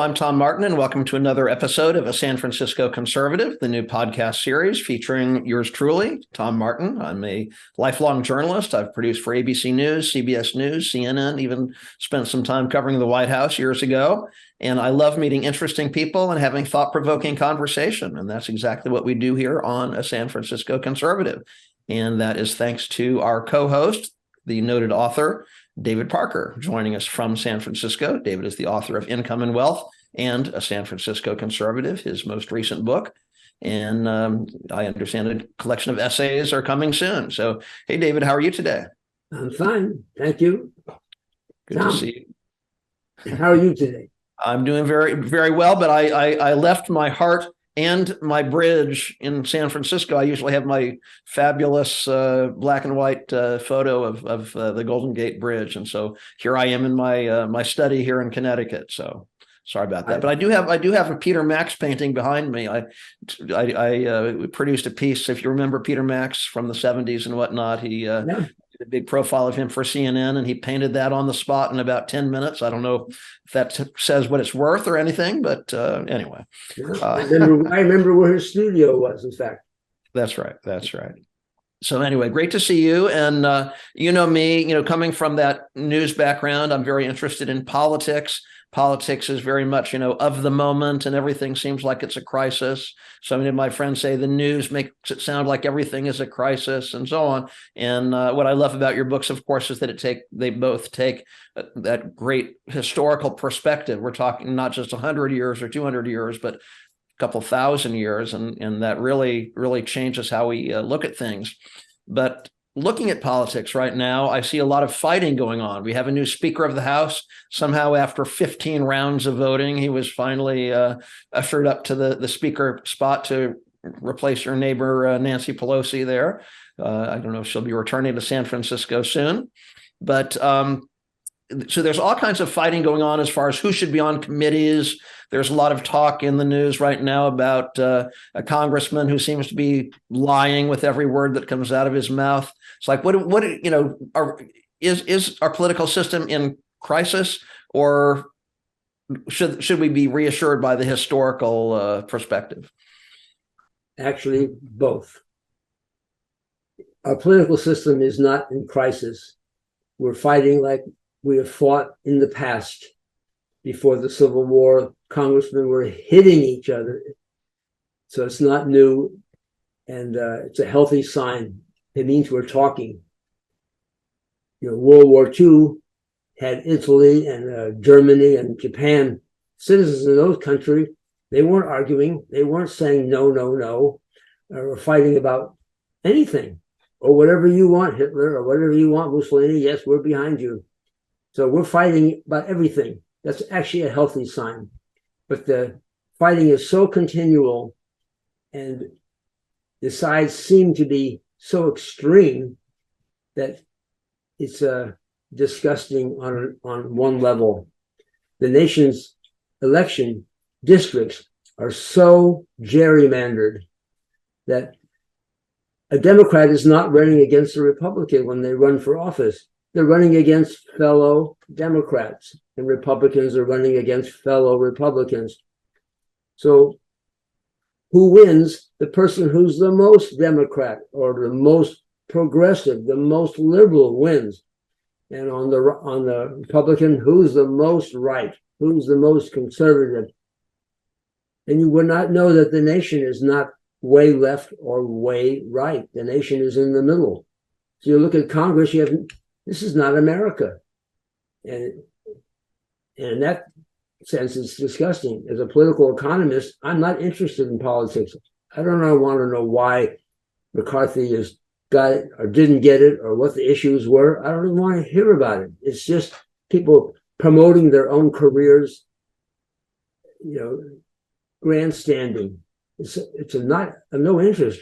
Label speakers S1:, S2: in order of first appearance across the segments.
S1: I'm Tom Martin, and welcome to another episode of A San Francisco Conservative, the new podcast series featuring yours truly, Tom Martin. I'm a lifelong journalist. I've produced for ABC News, CBS News, CNN, even spent some time covering the White House years ago. And I love meeting interesting people and having thought-provoking conversation. And that's exactly what we do here on A San Francisco Conservative. And that is thanks to our co-host, the noted author, David Parker, joining us from San Francisco. David is the author of Income and Wealth and A San Francisco Conservative, his most recent book. And I understand a collection of essays are coming soon. So, hey, David, how are you today?
S2: I'm fine. Thank you.
S1: Good to see you.
S2: How are you today?
S1: I'm doing very, very well, but I left my heart and my bridge in San Francisco. I usually have my fabulous black and white photo of the Golden Gate Bridge, and so here I am in my study here in Connecticut. So sorry about that, but I do have a Peter Max painting behind me. I produced a piece, if you remember Peter Max from the 70s and whatnot. He did a big profile of him for CNN, and he painted that on the spot in about 10 minutes. I don't know if that says what it's worth or anything, but anyway.
S2: I remember where his studio was, in fact.
S1: That's right. So anyway, great to see you. And you know me, coming from that news background, I'm very interested in politics. Politics is very much, of the moment, and everything seems like it's a crisis. So many of my friends say the news makes it sound like everything is a crisis and so on. And what I love about your books, of course, is that they both take that great historical perspective. We're talking not just 100 years or 200 years, but a couple thousand years. And that really, really changes how we look at things. But looking at politics right now, I see a lot of fighting going on. We have a new Speaker of the House. Somehow, after 15 rounds of voting, he was finally ushered up to the Speaker spot to replace your neighbor, Nancy Pelosi there. I don't know if she'll be returning to San Francisco soon. But so there's all kinds of fighting going on as far as who should be on committees. There's a lot of talk in the news right now about a congressman who seems to be lying with every word that comes out of his mouth. It's like, is our political system in crisis, or should we be reassured by the historical perspective?
S2: Actually, both. Our political system is not in crisis. We're fighting like we have fought in the past. Before the Civil War, congressmen were hitting each other. So it's not new, and it's a healthy sign. It means we're talking. World War II had Italy and Germany and Japan. Citizens of those countries, they weren't arguing. They weren't saying no, no, no, or fighting about anything. Or whatever you want, Hitler, or whatever you want, Mussolini, yes, we're behind you. So we're fighting about everything. That's actually a healthy sign. But the fighting is so continual, and the sides seem to be so extreme that it's disgusting on one level. The nation's election districts are so gerrymandered that a Democrat is not running against a Republican when they run for office. They're running against fellow Democrats, and Republicans are running against fellow Republicans. So who wins? The person who's the most Democrat or the most progressive, the most liberal wins. And on the Republican, who's the most right? Who's the most conservative? And you would not know that the nation is not way left or way right. The nation is in the middle. So you look at Congress, this is not America. And in that sense, it's disgusting. As a political economist, I'm not interested in politics. I don't want to know why McCarthy has got it or didn't get it or what the issues were. I don't even want to hear about it. It's just people promoting their own careers, grandstanding. It's not of no interest.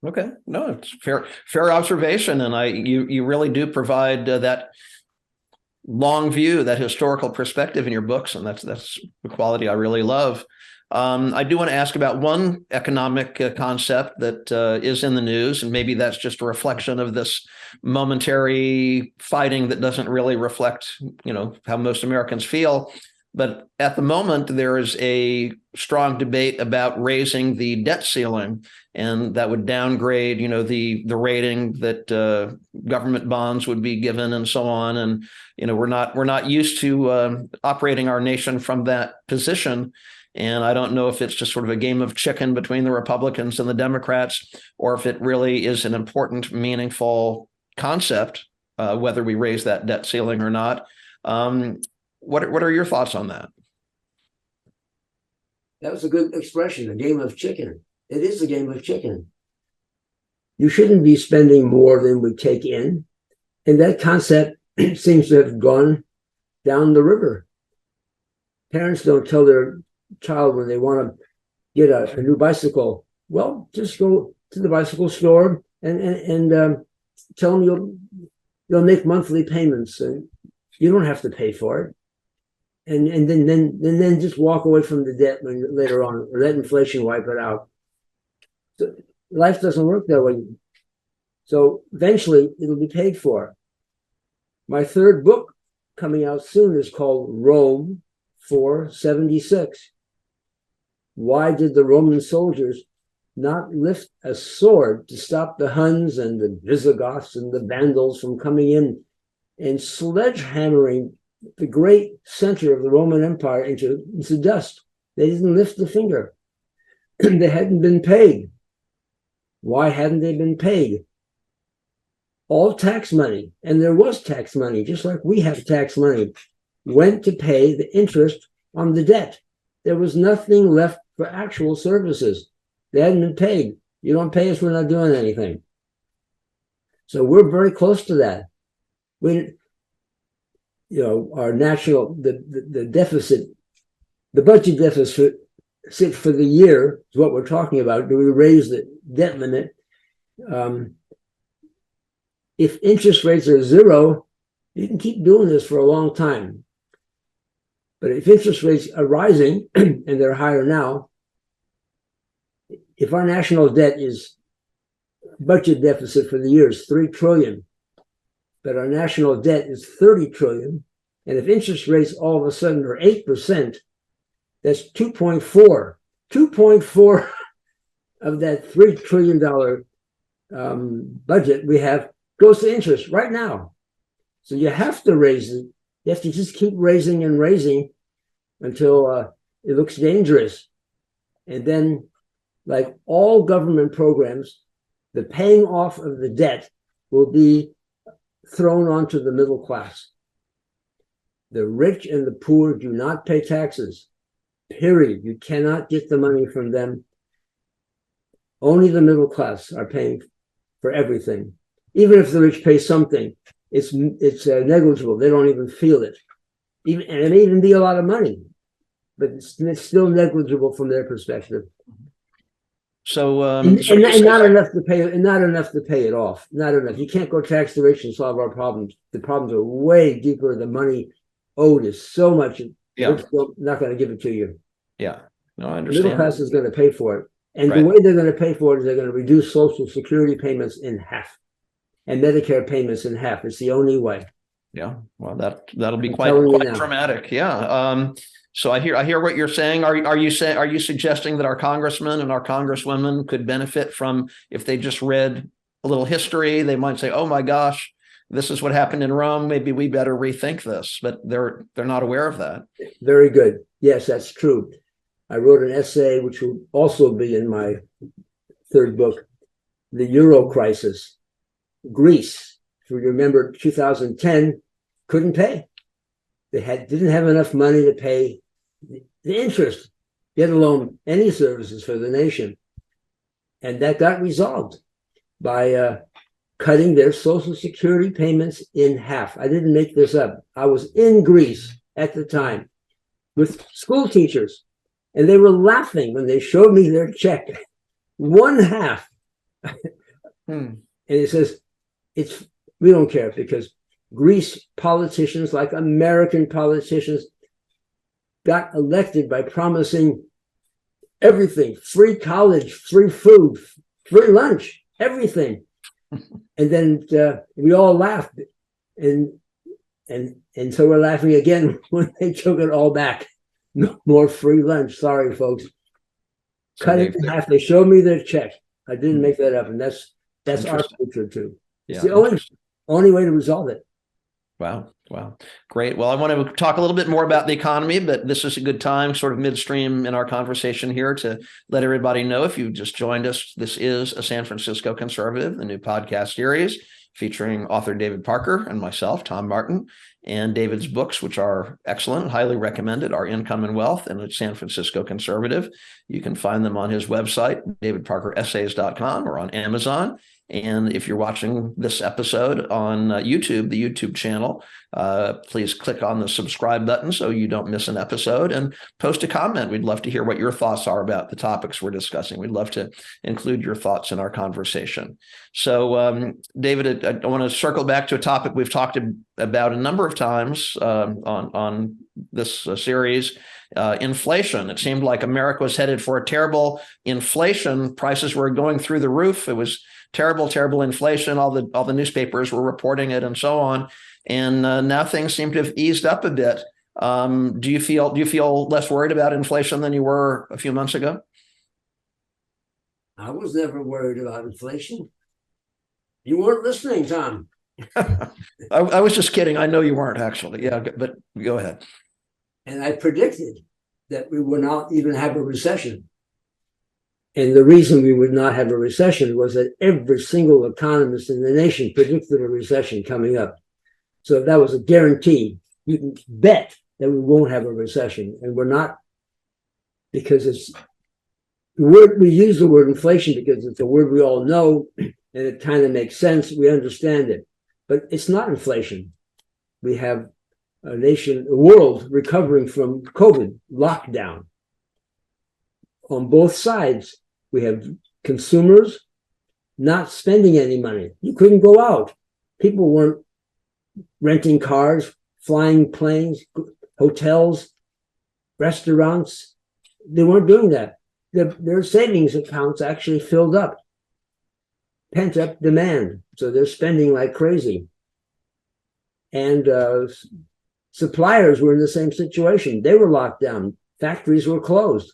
S1: Okay, no, it's fair observation, and you really do provide that long view, that historical perspective in your books, and that's the quality I really love. I do want to ask about one economic concept that is in the news, and maybe that's just a reflection of this momentary fighting that doesn't really reflect, how most Americans feel. But at the moment, there is a strong debate about raising the debt ceiling, and that would downgrade, the rating that government bonds would be given, and so on. And we're not used to operating our nation from that position. And I don't know if it's just sort of a game of chicken between the Republicans and the Democrats, or if it really is an important, meaningful concept, whether we raise that debt ceiling or not. What are your thoughts on that?
S2: That was a good expression, a game of chicken. It is a game of chicken. You shouldn't be spending more than we take in. And that concept seems to have gone down the river. Parents don't tell their child when they want to get a new bicycle, well, just go to the bicycle store and tell them you'll make monthly payments and you don't have to pay for it. And then just walk away from the debt later on, or let inflation wipe it out. So life doesn't work that way. So eventually it'll be paid for. My third book coming out soon is called Rome 476. Why did the Roman soldiers not lift a sword to stop the Huns and the Visigoths and the Vandals from coming in and sledgehammering the great center of the Roman Empire into dust? They didn't lift a finger. They hadn't been paid. Why hadn't they been paid? All tax money, and there was tax money, just like we have tax money, went to pay the interest on the debt. There was nothing left for actual services. They hadn't been paid. You don't pay us, we're not doing anything. So we're very close to that. Our national, the deficit, the budget deficit for the year is what we're talking about. Do we raise the debt limit? If interest rates are zero, you can keep doing this for a long time. But if interest rates are rising, and they're higher now, if our national debt is budget deficit for the year is 3 trillion, but our national debt is 30 trillion, and if interest rates all of a sudden are 8%, that's 2.4. 2.4 of that $3 trillion budget we have goes to interest right now. So you have to raise it. You have to just keep raising and raising until it looks dangerous. And then, like all government programs, the paying off of the debt will be thrown onto the middle class. The rich and the poor do not pay taxes, period. You cannot get the money from them. Only the middle class are paying for everything. Even if the rich pay something, it's negligible. They don't even feel it. And it may even be a lot of money, but it's still negligible from their perspective.
S1: So,
S2: and not enough to pay, and not enough to pay it off. Not enough. You can't go tax the rich and solve our problems. The problems are way deeper. The money owed is so much.
S1: Yeah,
S2: we're still not going to give it to you.
S1: Yeah, no, I understand.
S2: The middle class is going to pay for it, and
S1: Right.
S2: the way they're going to pay for it is they're going to reduce Social Security payments in half, and Medicare payments in half. It's the only way.
S1: Yeah, well, that'll be
S2: I'm
S1: quite
S2: telling you now.
S1: dramatic. Yeah. So I hear what you're saying. Are you suggesting that our congressmen and our congresswomen could benefit from, if they just read a little history, they might say, "Oh my gosh, this is what happened in Rome. Maybe we better rethink this." But they're not aware of that.
S2: Very good. Yes, that's true. I wrote an essay, which will also be in my third book, The Euro Crisis. Greece, if you remember, 2010, couldn't pay. They didn't have enough money to pay the interest, let alone any services for the nation. And that got resolved by cutting their Social Security payments in half. I didn't make this up. I was in Greece at the time with school teachers, and they were laughing when they showed me their check. One half. And it says, we don't care, because Greece politicians, like American politicians, got elected by promising everything: free college, free food, free lunch, everything. And then we all laughed. And And so we're laughing again when they took it all back. No more free lunch. Sorry, folks.
S1: So
S2: Cut it in half. They showed me their check. I didn't make that up, and that's our culture too. It's the only way to resolve it.
S1: Wow. Great. Well, I want to talk a little bit more about the economy, but this is a good time, sort of midstream in our conversation here, to let everybody know, if you just joined us, this is a San Francisco Conservative, the new podcast series featuring author David Parker and myself, Tom Martin, and David's books, which are excellent, highly recommended, are Income and Wealth and the San Francisco Conservative. You can find them on his website, davidparkeressays.com, or on Amazon. And if you're watching this episode on YouTube, the YouTube channel, please click on the subscribe button so you don't miss an episode, and post a comment. We'd love to hear what your thoughts are about the topics we're discussing. We'd love to include your thoughts in our conversation. So, David, I want to circle back to a topic we've talked about a number of times on this series. Inflation. It seemed like America was headed for a terrible inflation. Prices were going through the roof. It was terrible inflation. All the newspapers were reporting it, and so on. And now things seem to have eased up a bit. Do you feel less worried about inflation than you were a few months ago?
S2: I was never worried about inflation. You weren't listening, Tom.
S1: I was just kidding. I know you weren't, actually. Yeah, but go ahead.
S2: And I predicted that we would not even have a recession. And the reason we would not have a recession was that every single economist in the nation predicted a recession coming up. So that was a guarantee. You can bet that we won't have a recession. And we're not, because it's the word, we use the word inflation because it's a word we all know, and it kind of makes sense. We understand it. But it's not inflation. We have a world recovering from COVID lockdown. On both sides, we have consumers not spending any money. You couldn't go out. People weren't renting cars, flying planes, hotels, restaurants. They weren't doing that. Their savings accounts actually filled up. Pent up demand. So they're spending like crazy. And suppliers were in the same situation. They were locked down. Factories were closed.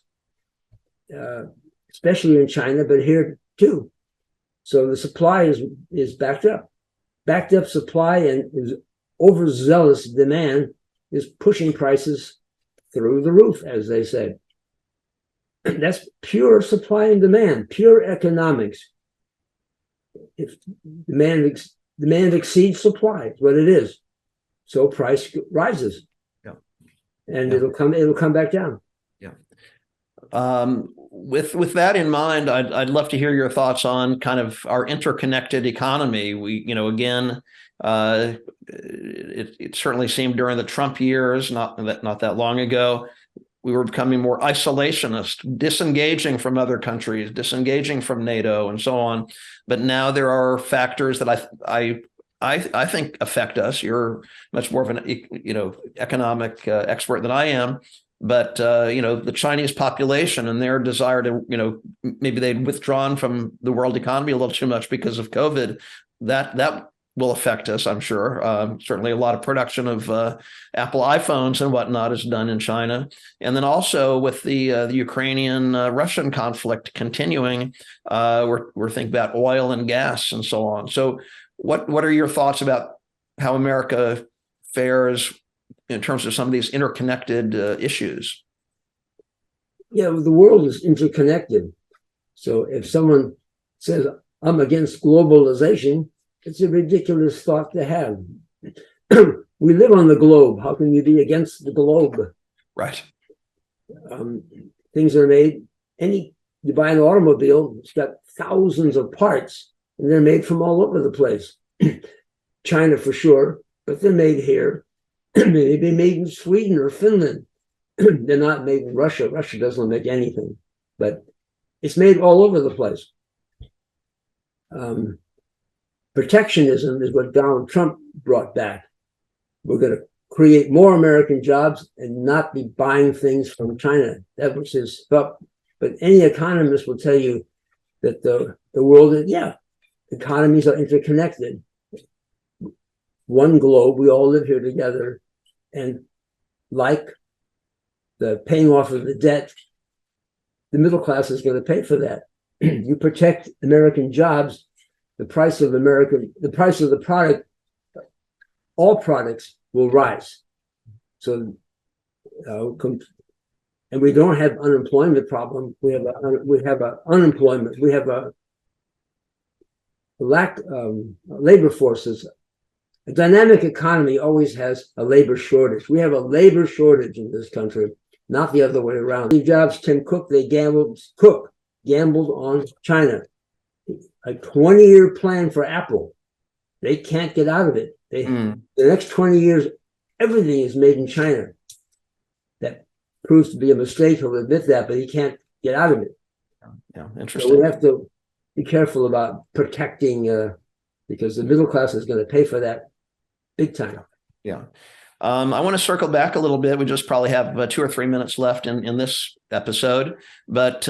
S2: Especially in China, but here too. So the supply is backed up. Backed up supply and is overzealous demand is pushing prices through the roof, as they say. That's pure supply and demand, pure economics. If demand exceeds supply, is what it is. So price rises. Yeah. And it'll come back down.
S1: Yeah. With that in mind, I'd love to hear your thoughts on kind of our interconnected economy. It certainly seemed during the Trump years, not that long ago, we were becoming more isolationist, disengaging from other countries, disengaging from NATO, and so on. But now there are factors that I think affect us. You're much more of an economic expert than I am. But the Chinese population and their desire to, maybe they'd withdrawn from the world economy a little too much because of COVID. That will affect us, I'm sure. Certainly, a lot of production of Apple iPhones and whatnot is done in China. And then also with the Ukrainian-Russian conflict continuing, we're thinking about oil and gas and so on. So, what are your thoughts about how America fares in terms of some of these interconnected issues?
S2: Yeah, the world is interconnected. So if someone says, I'm against globalization, it's a ridiculous thought to have. We live on the globe. How can you be against the globe?
S1: Right.
S2: Things are made. You buy an automobile, it's got thousands of parts, and they're made from all over the place. China for sure, but they're made here. Maybe made in Sweden or Finland. They're not made in Russia. Russia doesn't make anything, but it's made all over the place. Protectionism is what Donald Trump brought back. We're going to create more American jobs and not be buying things from China. That was his thought. But any economist will tell you that the world, economies are interconnected. one globe. We all live here together. And like the paying off of the debt, the middle class is going to pay for that. You protect American jobs, the price of the product, all products will rise. So, and we don't have unemployment problem. We have a unemployment. We have a lack labor forces. A dynamic economy always has a labor shortage. We have a labor shortage in this country, not the other way around. Steve Jobs, Tim Cook, gambled on China. A 20-year plan for Apple. They can't get out of it. The next 20 years, everything is made in China. That proves to be a mistake. He'll admit that, but he can't get out of it.
S1: Yeah, interesting.
S2: So we have to be careful about protecting, because the middle class is going to pay for that big time.
S1: Yeah. I want to circle back a little bit. We just probably have 2 or 3 minutes left in this episode. But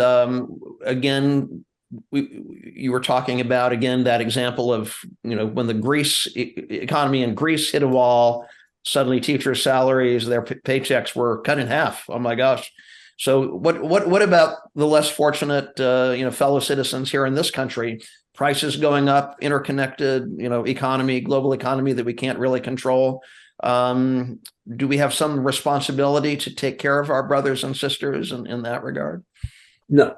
S1: again, you were talking about, again, that example of, when the Greece economy in Greece hit a wall, suddenly teachers' salaries, their paychecks were cut in half. Oh, my gosh. So what about the less fortunate, fellow citizens here in this country? Prices going up, interconnected, economy, global economy that we can't really control. Do we have some responsibility to take care of our brothers and sisters in that regard?
S2: No.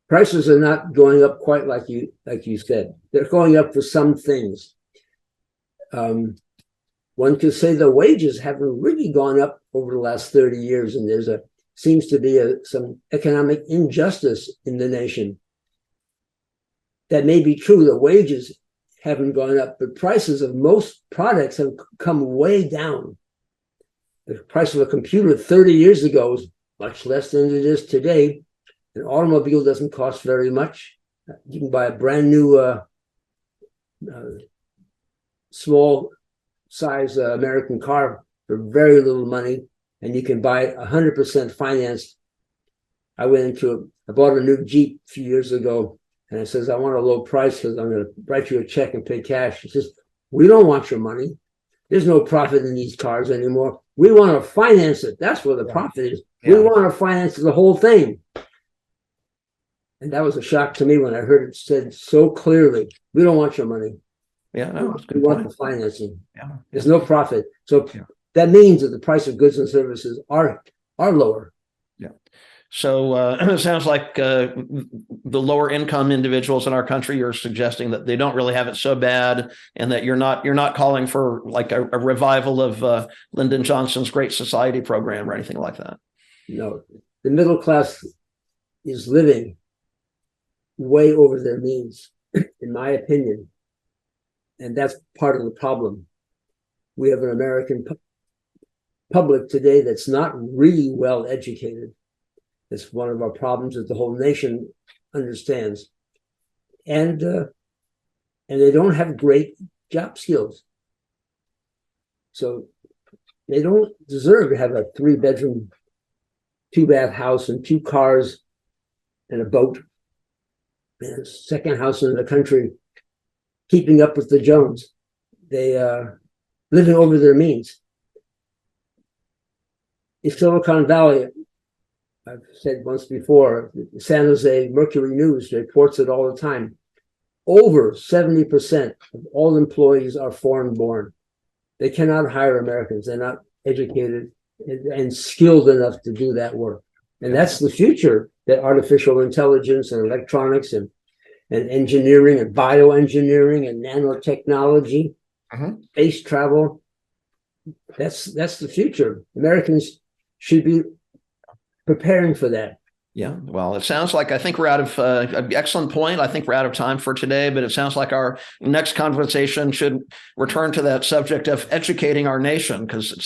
S2: Prices are not going up quite like you said. They're going up for some things. One could say the wages haven't really gone up over the last 30 years, and seems to be some economic injustice in the nation. That may be true. The wages haven't gone up, but prices of most products have come way down. The price of a computer 30 years ago was much less than it is today. An automobile doesn't cost very much. You can buy a brand new small size American car for very little money, and you can buy 100% financed. I bought a new Jeep a few years ago, and it says, I want a low price because I'm going to write you a check and pay cash. It says, we don't want your money. There's no profit in these cars anymore. We want to finance it. That's where the profit is. Yeah. We want to finance the whole thing. And that was a shock to me when I heard it said so clearly, we don't want your money.
S1: Yeah, no,
S2: we want the financing.
S1: Yeah.
S2: There's no profit. So that means that the price of goods and services are lower.
S1: Yeah. So it sounds like the lower income individuals in our country, you're suggesting that they don't really have it so bad, and that you're not calling for like a revival of Lyndon Johnson's Great Society program or anything like that.
S2: No, the middle class is living way over their means, in my opinion. And that's part of the problem. We have an American public today that's not really well educated. It's one of our problems that the whole nation understands. And they don't have great job skills. So they don't deserve to have a 3-bedroom, 2-bath house and 2 cars and a boat and a second house in the country, keeping up with the Jones. They are living over their means. In Silicon Valley, I've said once before, the San Jose Mercury News reports it all the time. Over 70% of all employees are foreign born. They cannot hire Americans. They're not educated and skilled enough to do that work. And that's the future, that artificial intelligence and electronics and engineering and bioengineering and nanotechnology, space travel. That's the future. Americans should be preparing for that.
S1: Yeah, well, it sounds like, I think we're out of an excellent point. I think we're out of time for today, but it sounds like our next conversation should return to that subject of educating our nation, because it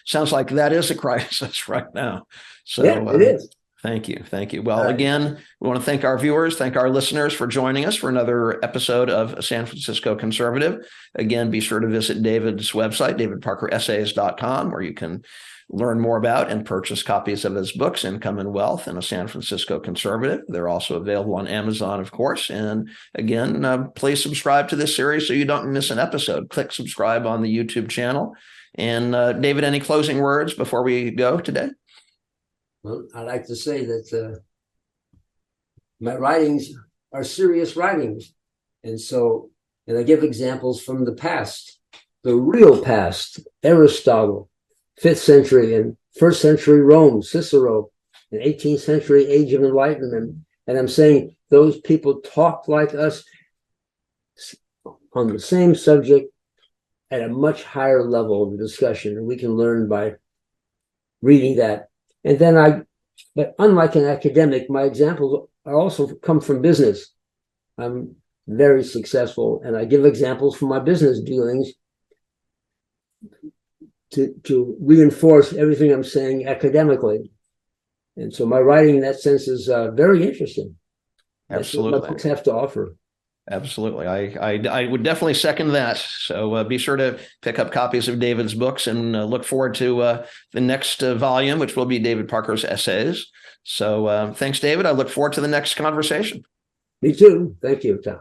S1: sounds like that is a crisis right now. So
S2: yeah, it is.
S1: Thank you. Thank you. Well, again, we want to thank our viewers, thank our listeners for joining us for another episode of San Francisco Conservative. Again, be sure to visit David's website, davidparkeressays.com, where you can learn more about and purchase copies of his books, Income and Wealth and a San Francisco Conservative. They're also available on Amazon, of course. And again, please subscribe to this series so you don't miss an episode. Click subscribe on the YouTube channel. And David, any closing words before we go today?
S2: Well, I like to say that my writings are serious writings. And I give examples from the past, the real past, Aristotle, 5th century and 1st century Rome, Cicero, and 18th century Age of Enlightenment. And I'm saying those people talked like us on the same subject at a much higher level of discussion. And we can learn by reading that. And then but unlike an academic, my examples are also come from business. I'm very successful, and I give examples from my business dealings to reinforce everything I'm saying academically. And so my writing in that sense is very interesting.
S1: Absolutely.
S2: That's what my books have to offer.
S1: Absolutely. I would definitely second that. So be sure to pick up copies of David's books and look forward to the next volume, which will be David Parker's essays. So thanks, David. I look forward to the next conversation.
S2: Me too. Thank you, Tom.